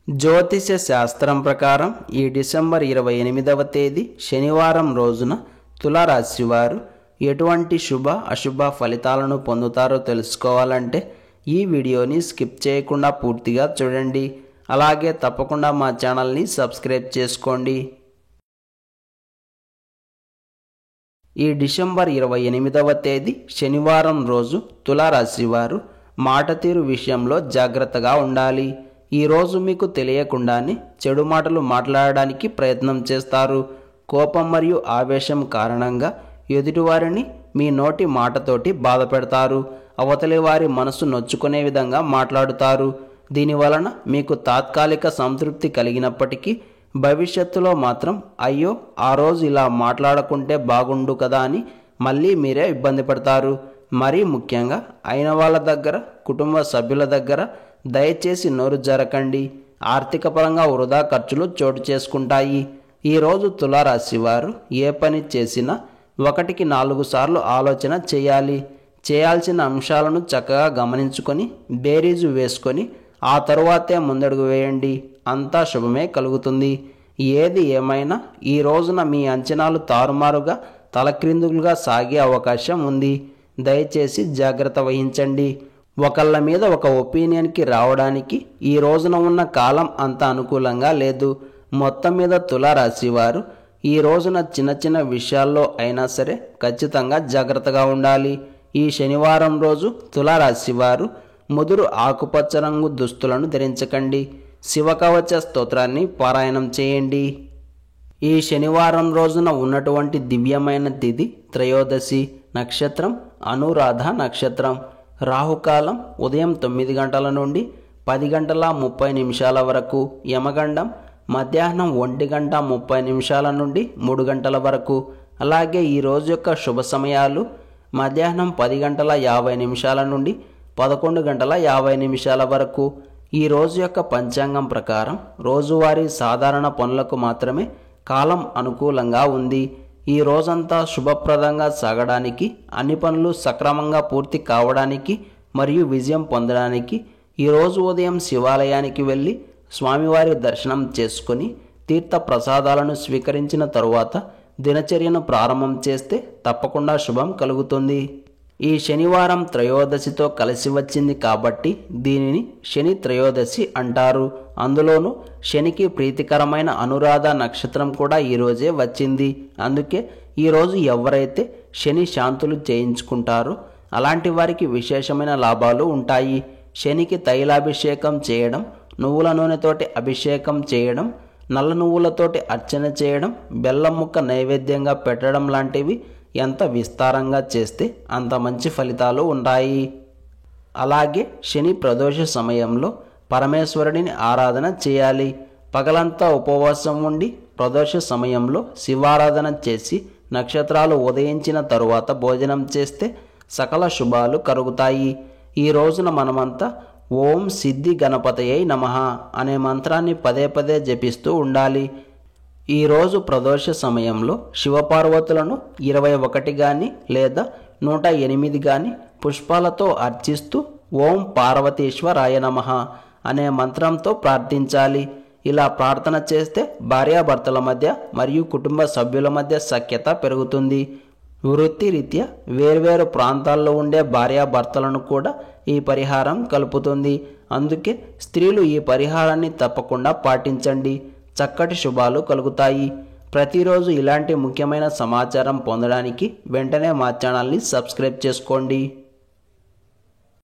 జ్యోతిష శాస్త్రం ప్రకారం ఈ డిసెంబర్ 28వ తేదీ శనివారం రోజున తులారాశి వారు ఎటువంటి శుభ అశుభ ఫలితాలను పొందుతారో తెలుసుకోవాలంటే ఈ వీడియోని స్కిప్ చేయకుండా పూర్తిగా చూడండి. అలాగే తప్పకుండా మా ఛానల్ని సబ్స్క్రైబ్ చేసుకోండి. ఈ డిసెంబర్ 28వ తేదీ శనివారం రోజు తులారాశి వారు మాట తీరు విషయంలో జాగ్రత్తగా ఉండాలి. ఈ రోజు మీకు తెలియకుండానే చెడు మాటలు మాట్లాడడానికి ప్రయత్నం చేస్తారు. కోపం మరియు ఆవేశం కారణంగా ఎదుటివారిని మీ నోటి మాటతోటి బాధ పెడతారు. అవతలి వారి మనసు నొచ్చుకునే విధంగా మాట్లాడుతారు. దీనివలన మీకు తాత్కాలిక సంతృప్తి కలిగినప్పటికీ భవిష్యత్తులో మాత్రం అయ్యో ఆ రోజు ఇలా మాట్లాడకుంటే బాగుండు కదా అని మళ్ళీ మీరే ఇబ్బంది పడతారు. మరీ ముఖ్యంగా అయిన వాళ్ళ దగ్గర, కుటుంబ సభ్యుల దగ్గర దయచేసి నోరు జరకండి. ఆర్థిక పరంగా వృధా ఖర్చులు చోటు చేసుకుంటాయి. ఈరోజు తులారాశి వారు ఏ పని చేసినా 1కి 4 సార్లు ఆలోచన చేయాలి. చేయాల్సిన అంశాలను చక్కగా గమనించుకొని బేరీజు వేసుకొని ఆ తరువాతే ముందడుగు వేయండి. అంతా శుభమే కలుగుతుంది. ఏది ఏమైనా ఈ రోజున మీ అంచనాలు తారుమారుగా తలక్రిందులుగా సాగే అవకాశం ఉంది. దయచేసి జాగ్రత్త వహించండి. ఒకళ్ళ మీద ఒక ఒపీనియన్కి రావడానికి ఈ రోజున ఉన్న కాలం అంత అనుకూలంగా లేదు. మొత్తం మీద తులారాశి వారు ఈ రోజున చిన్న చిన్న విషయాల్లో అయినా సరే ఖచ్చితంగా జాగ్రత్తగా ఉండాలి. ఈ శనివారం రోజు తులారాశి వారు ముదురు ఆకుపచ్చ రంగు దుస్తులను ధరించకండి. శివకవచ స్తోత్రాన్ని పారాయణం చేయండి. ఈ శనివారం రోజున ఉన్నటువంటి దివ్యమైన తిథి త్రయోదశి. నక్షత్రం అనురాధ నక్షత్రం. రాహుకాలం ఉదయం 9 గంటల నుండి 10 గంటల 30 నిమిషాల వరకు. యమగండం మధ్యాహ్నం 1 గంట 30 నిమిషాల నుండి 3 గంటల వరకు. అలాగే ఈ రోజు యొక్క శుభ సమయాలు మధ్యాహ్నం 10 గంటల 50 నిమిషాల నుండి 11 గంటల 50 నిమిషాల వరకు. ఈ రోజు యొక్క పంచాంగం ప్రకారం రోజువారీ సాధారణ పనులకు మాత్రమే కాలం అనుకూలంగా ఉంది. ఈ రోజంతా శుభప్రదంగా సాగడానికి, అన్ని పనులు సక్రమంగా పూర్తి కావడానికి మరియు విజయం పొందడానికి ఈరోజు ఉదయం శివాలయానికి వెళ్ళి స్వామివారి దర్శనం చేసుకొని తీర్థ ప్రసాదాలను స్వీకరించిన తరువాత దినచర్యను ప్రారంభం చేస్తే తప్పకుండా శుభం కలుగుతుంది. ఈ శనివారం త్రయోదశితో కలిసి వచ్చింది కాబట్టి దీనిని శని త్రయోదశి అంటారు. అందులోనూ శనికి ప్రీతికరమైన అనురాధ నక్షత్రం కూడా ఈరోజే వచ్చింది. అందుకే ఈరోజు ఎవరైతే శని శాంతులు చేయించుకుంటారో అలాంటి వారికి విశేషమైన లాభాలు ఉంటాయి. శనికి తైలాభిషేకం చేయడం, నువ్వుల నూనెతోటి అభిషేకం చేయడం, నల్ల నువ్వులతోటి అర్చన చేయడం, బెల్లం ముక్క నైవేద్యంగా పెట్టడం లాంటివి ఎంత విస్తారంగా చేస్తే అంత మంచి ఫలితాలు ఉంటాయి. అలాగే శని ప్రదోష సమయంలో పరమేశ్వరుడిని ఆరాధన చేయాలి. పగలంతా ఉపవాసం ఉండి ప్రదోష సమయంలో శివారాధన చేసి నక్షత్రాలు ఉదయించిన తరువాత భోజనం చేస్తే సకల శుభాలు కలుగుతాయి. ఈ రోజున మనమంతా ఓం సిద్ధి గణపతయై నమః అనే మంత్రాన్ని పదే పదే జపిస్తూ ఉండాలి. ఈరోజు ప్రదోష సమయంలో శివపార్వతులను 21 కానీ లేదా 108 కానీ పుష్పాలతో అర్చిస్తూ ఓం పార్వతీశ్వరాయ నమః అనే మంత్రంతో ప్రార్థించాలి. ఇలా ప్రార్థన చేస్తే భార్యాభర్తల మధ్య మరియు కుటుంబ సభ్యుల మధ్య సఖ్యత పెరుగుతుంది. వృత్తిరీత్యా వేర్వేరు ప్రాంతాల్లో ఉండే భార్యాభర్తలను కూడా ఈ పరిహారం కలుపుతుంది. అందుకే స్త్రీలు ఈ పరిహారాన్ని తప్పకుండా పాటించండి. చక్కటి శుభాలు కలుగుతాయి. ప్రతిరోజు ఇలాంటి ముఖ్యమైన సమాచారం పొందడానికి వెంటనే మా ఛానల్ని సబ్స్క్రైబ్ చేసుకోండి.